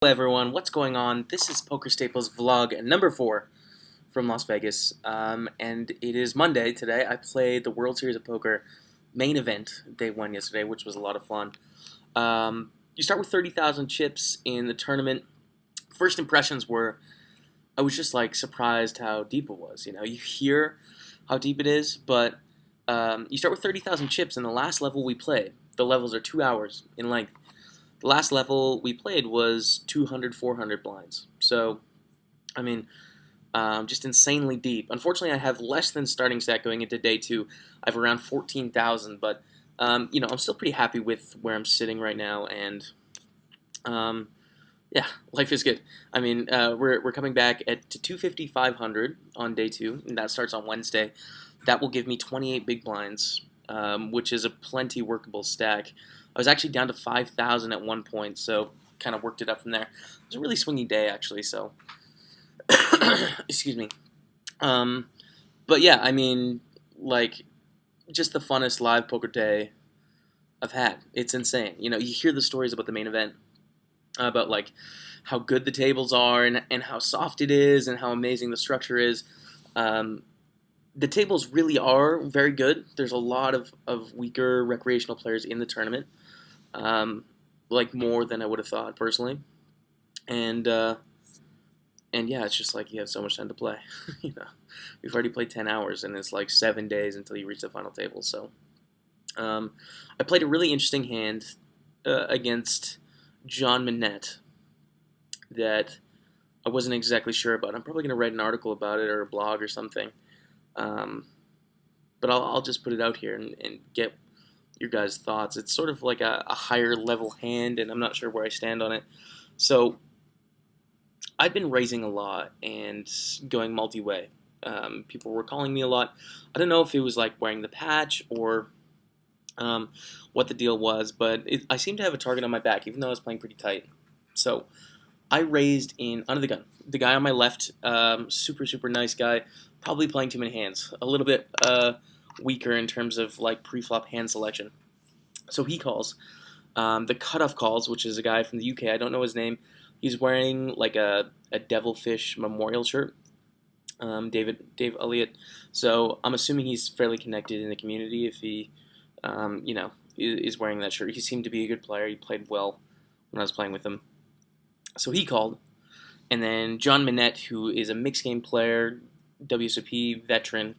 Hello everyone, what's going on? This is PokerStaples vlog number 4 from Las Vegas, and it is Monday today. I played the World Series of Poker main event, day 1 yesterday, which was a lot of fun. You start with 30,000 chips in the tournament. First impressions were, I was just like surprised how deep it was. You hear how deep it is, but you start with 30,000 chips, and the last level we played, the levels are 2 hours in length. The last level we played was 200, 400 blinds. So, I mean, just insanely deep. Unfortunately, I have less than starting stack going into day 2. I have around 14,000, but, I'm still pretty happy with where I'm sitting right now, and, yeah, life is good. I mean, we're coming back to 250, 500 on day 2, and that starts on Wednesday. That will give me 28 big blinds, which is a plenty workable stack. I was actually down to 5,000 at one point, so kind of worked it up from there. It was a really swingy day, actually, so excuse me. But yeah, I mean, like, just the funnest live poker day I've had. It's insane. You hear the stories about the main event, about, like, how good the tables are and how soft it is and how amazing the structure is. The tables really are very good. There's a lot of weaker recreational players in the tournament, like more than I would have thought personally, and yeah, it's just like you have so much time to play. you know, we've already played 10 hours, and it's like 7 days until you reach the final table. So, I played a really interesting hand against John Minette that I wasn't exactly sure about. I'm probably going to write an article about it or a blog or something. But I'll just put it out here and get your guys' thoughts. It's sort of like a higher level hand, and I'm not sure where I stand on it. So I've been raising a lot and going multi-way. People were calling me a lot. I don't know if it was like wearing the patch or what the deal was, but I seem to have a target on my back, even though I was playing pretty tight. So I raised in under the gun. The guy on my left, super, super nice guy, probably playing too many hands. A little bit weaker in terms of like pre-flop hand selection. So he calls. The cutoff calls, which is a guy from the UK. I don't know his name. He's wearing like a Devilfish memorial shirt. Dave Elliott. So I'm assuming he's fairly connected in the community if he, is wearing that shirt. He seemed to be a good player. He played well when I was playing with him. So he called. And then John Minette, who is a mixed game player, WSOP veteran,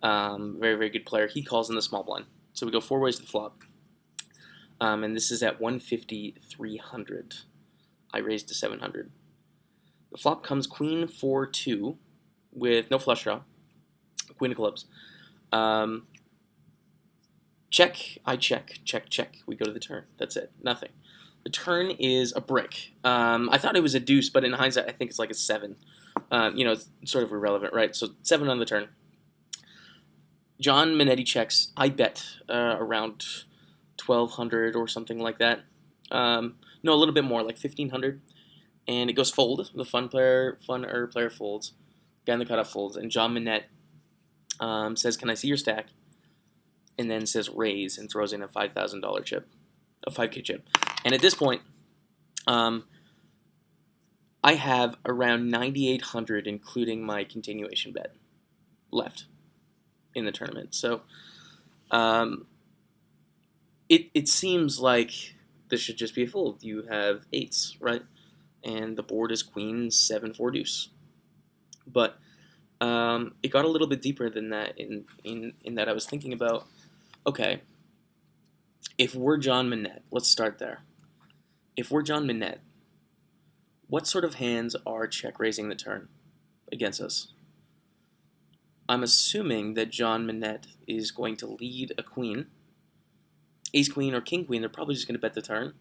very, very good player, he calls in the small blind. So we go 4 ways to the flop. And this is at 150, 300. I raised to 700. The flop comes queen 4-2 with no flush draw, queen of clubs. Check, I check, check, check. We go to the turn. That's it. Nothing. The turn is a brick. I thought it was a deuce, but in hindsight, I think it's like a 7. It's sort of irrelevant, right? So 7 on the turn. John Minetti checks. I bet around 1,200 or something like that. No, a little bit more, like 1,500. And it goes fold. The funner player folds. Guy in the cutoff folds. And John Minette says, "Can I see your stack?" And then says raise and throws in a $5,000 chip, a 5K chip. And at this point, I have around 9,800, including my continuation bet, left in the tournament. So it seems like this should just be a fold. You have 8s, right? And the board is queen, 7, 4 deuce. But it got a little bit deeper than that in that I was thinking about, okay, if we're John Minette, let's start there. If we're John Minette, what sort of hands are check raising the turn against us? I'm assuming that John Minette is going to lead a queen. Ace queen or king queen, they're probably just going to bet the turn.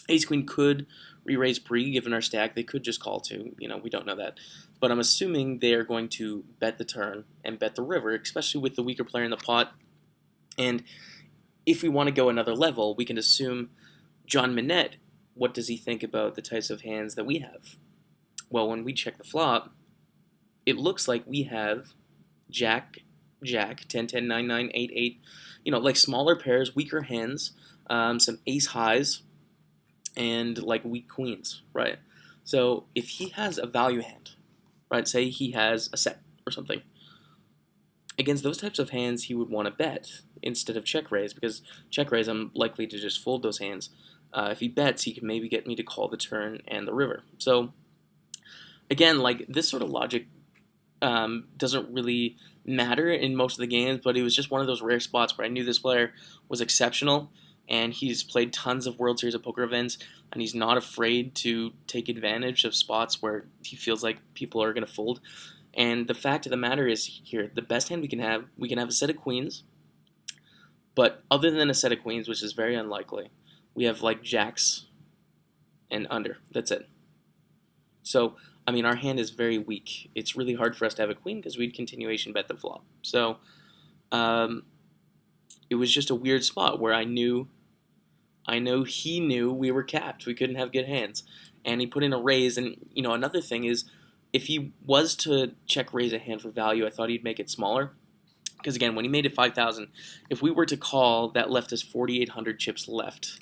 Ace queen could re-raise pre, given our stack. They could just call too. We don't know that. But I'm assuming they are going to bet the turn and bet the river, especially with the weaker player in the pot. And if we want to go another level, we can assume John Minette, what does he think about the types of hands that we have? Well, when we check the flop, it looks like we have Jack, 10, 10, 9, 9, 8, 8, like smaller pairs, weaker hands, some ace highs, and like weak queens, right? So if he has a value hand, right, say he has a set or something, against those types of hands he would want to bet instead of check raise, because check raise I'm likely to just fold those hands. If he bets, he can maybe get me to call the turn and the river. So again, like, this sort of logic doesn't really matter in most of the games, but it was just one of those rare spots where I knew this player was exceptional, and he's played tons of World Series of Poker events, and he's not afraid to take advantage of spots where he feels like people are going to fold. And the fact of the matter is, here, the best hand we can have a set of queens, but other than a set of queens, which is very unlikely, we have like jacks and under. That's it. So, I mean, our hand is very weak. It's really hard for us to have a queen because we'd continuation bet the flop. So, it was just a weird spot where I know he knew we were capped. We couldn't have good hands. And he put in a raise. And, another thing is, if he was to check raise a hand for value, I thought he'd make it smaller. Because, again, when he made it 5,000, if we were to call, that left us 4,800 chips left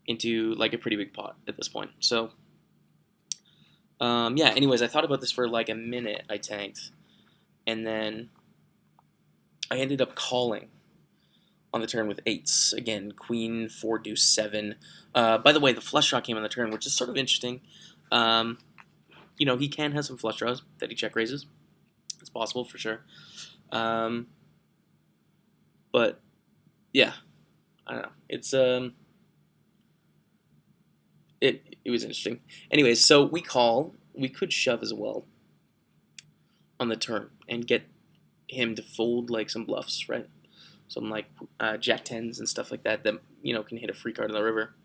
into, like, a pretty big pot at this point. So, yeah, anyways, I thought about this for, like, a minute. I tanked. And then I ended up calling on the turn with eights. Again, queen, 4, deuce, 7. By the way, the flush draw came on the turn, which is sort of interesting. He can have some flush draws that he check raises. It's possible for sure. But yeah, I don't know. It's it was interesting. Anyways, so we call. We could shove as well on the turn and get him to fold like some bluffs, right? Some like jack tens and stuff like that can hit a free card on the river.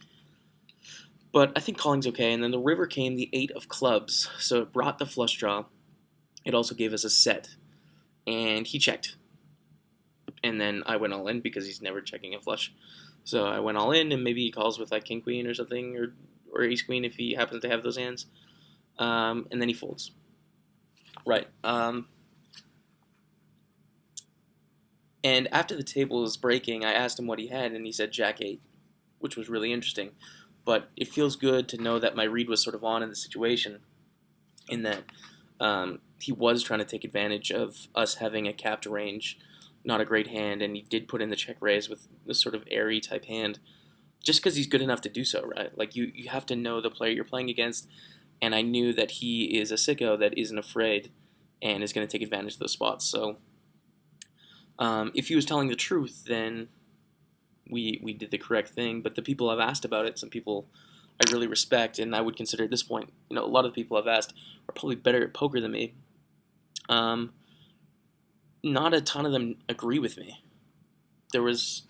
But I think calling's okay. And then the river came the 8 of clubs, so it brought the flush draw. It also gave us a set, and he checked. And then I went all in because he's never checking a flush. So I went all in, and maybe he calls with like king queen or something, or ace queen if he happens to have those hands. And then he folds. Right. And after the table was breaking, I asked him what he had, and he said jack 8, which was really interesting. But it feels good to know that my read was sort of on in the situation, in that he was trying to take advantage of us having a capped range, not a great hand, and he did put in the check raise with this sort of airy type hand, just because he's good enough to do so, right? Like, you have to know the player you're playing against, and I knew that he is a sicko that isn't afraid and is going to take advantage of those spots. So if he was telling the truth, then we did the correct thing. But the people I've asked about it, some people I really respect, and I would consider at this point, a lot of the people I've asked are probably better at poker than me. Not a ton of them agree with me. There was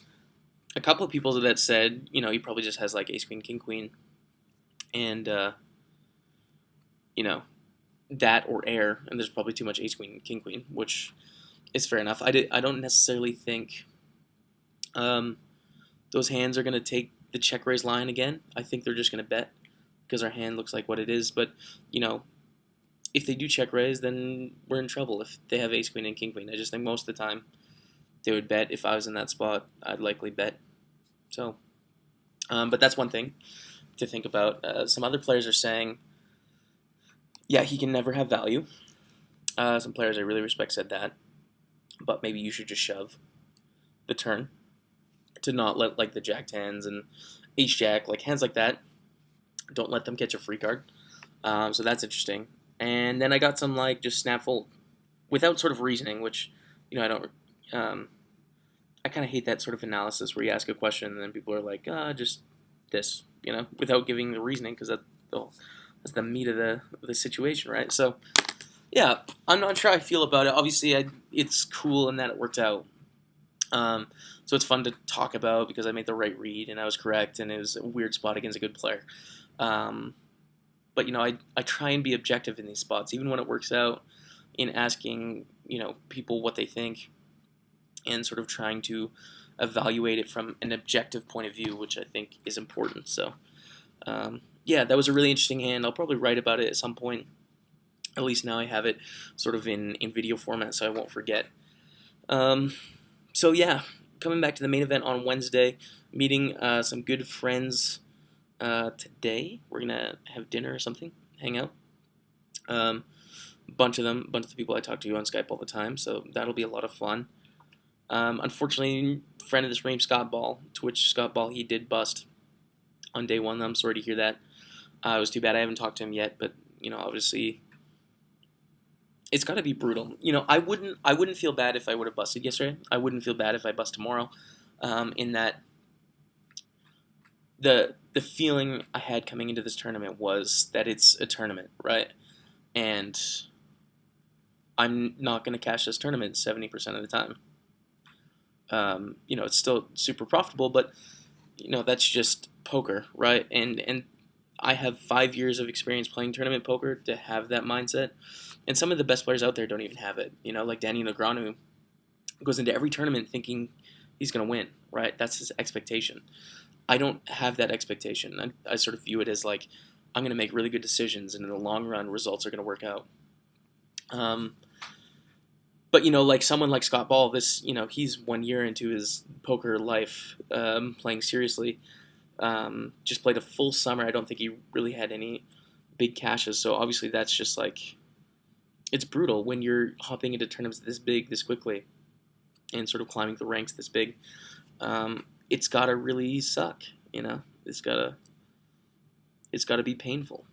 a couple of people that said, he probably just has like ace queen, king queen, and that or air, and there's probably too much ace queen, king queen, which is fair enough. I don't necessarily think those hands are going to take the check raise line again. I think they're just going to bet because our hand looks like what it is. But, if they do check raise, then we're in trouble if they have ace queen and king queen. I just think most of the time they would bet. If I was in that spot, I'd likely bet. So, but that's one thing to think about. Some other players are saying, yeah, he can never have value. Some players I really respect said that. But maybe you should just shove the turn to not let like the jack tens and ace jack, like hands like that, don't let them catch a free card. So that's interesting. And then I got some like just snap fold without sort of reasoning, which I don't. I kind of hate that sort of analysis where you ask a question and then people are like, just this, without giving the reasoning, because that's the meat of the situation, right? So yeah, I'm not sure how I feel about it. Obviously, it's cool in that it worked out. So it's fun to talk about because I made the right read and I was correct, and it was a weird spot against a good player. But I try and be objective in these spots, even when it works out, in asking people what they think and sort of trying to evaluate it from an objective point of view, which I think is important. So yeah, that was a really interesting hand. I'll probably write about it at some point. At least now I have it sort of in video format, so I won't forget. So yeah, coming back to the main event on Wednesday, meeting some good friends today. We're going to have dinner or something. hang out. A bunch of the people I talk to on Skype all the time, so that'll be a lot of fun. Unfortunately, friend of the stream, Scott Ball, Twitch Scott Ball, he did bust on day one. I'm sorry to hear that. It was too bad. I haven't talked to him yet, but obviously, it's got to be brutal. I wouldn't feel bad if I would have busted yesterday. I wouldn't feel bad if I bust tomorrow. In that the feeling I had coming into this tournament was that it's a tournament, right? And I'm not going to cash this tournament 70% of the time. It's still super profitable, but that's just poker, right? And I have 5 years of experience playing tournament poker to have that mindset. And some of the best players out there don't even have it. Like Danny Negreanu goes into every tournament thinking he's going to win, right? That's his expectation. I don't have that expectation. I sort of view it as like, I'm going to make really good decisions, and in the long run, results are going to work out. But like someone like Scott Ball, he's 1 year into his poker life, playing seriously. Just played a full summer. I don't think he really had any big cashes. So obviously that's just like, it's brutal when you're hopping into tournaments this big, this quickly, and sort of climbing the ranks this big. It's gotta really suck, It's gotta be painful.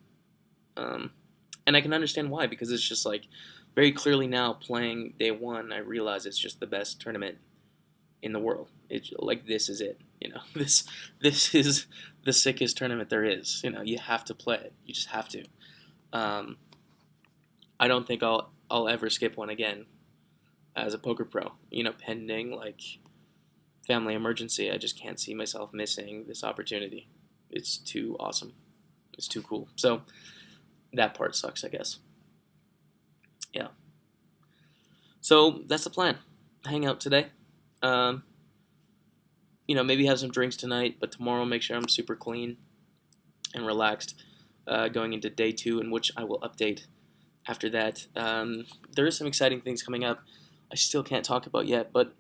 And I can understand why, because it's just like, very clearly now, playing day one, I realize it's just the best tournament in the world. It's like, this is it. This is the sickest tournament there is. You have to play it. You just have to. I don't think I'll ever skip one again as a poker pro. Pending like family emergency. I just can't see myself missing this opportunity. It's too awesome. It's too cool. So that part sucks, I guess. Yeah. So that's the plan. Hang out today. Maybe have some drinks tonight, but tomorrow make sure I'm super clean and relaxed, going into day two, in which I will update after that. There is some exciting things coming up I still can't talk about yet, but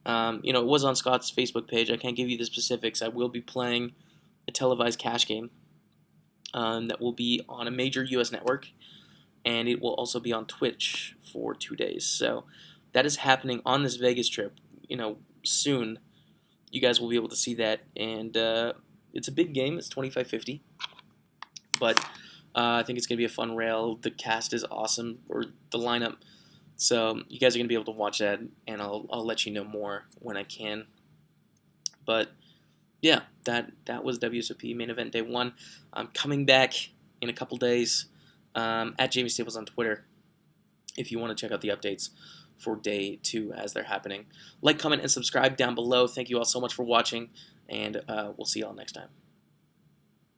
it was on Scott's Facebook page. I can't give you the specifics. I will be playing a televised cash game that will be on a major U.S. network, and it will also be on Twitch for 2 days. So that is happening on this Vegas trip. Soon you guys will be able to see that, and it's a big game. It's 25-50, but I think it's gonna be a fun rail. The cast is awesome, or the lineup. So you guys are gonna be able to watch that, and I'll let you know more when I can. But yeah, that was WSOP main event day one. I'm coming back in a couple days at Jamie Staples on Twitter if you want to check out the updates for day two as they're happening. Like, comment, and subscribe down below. Thank you all so much for watching, and we'll see you all next time.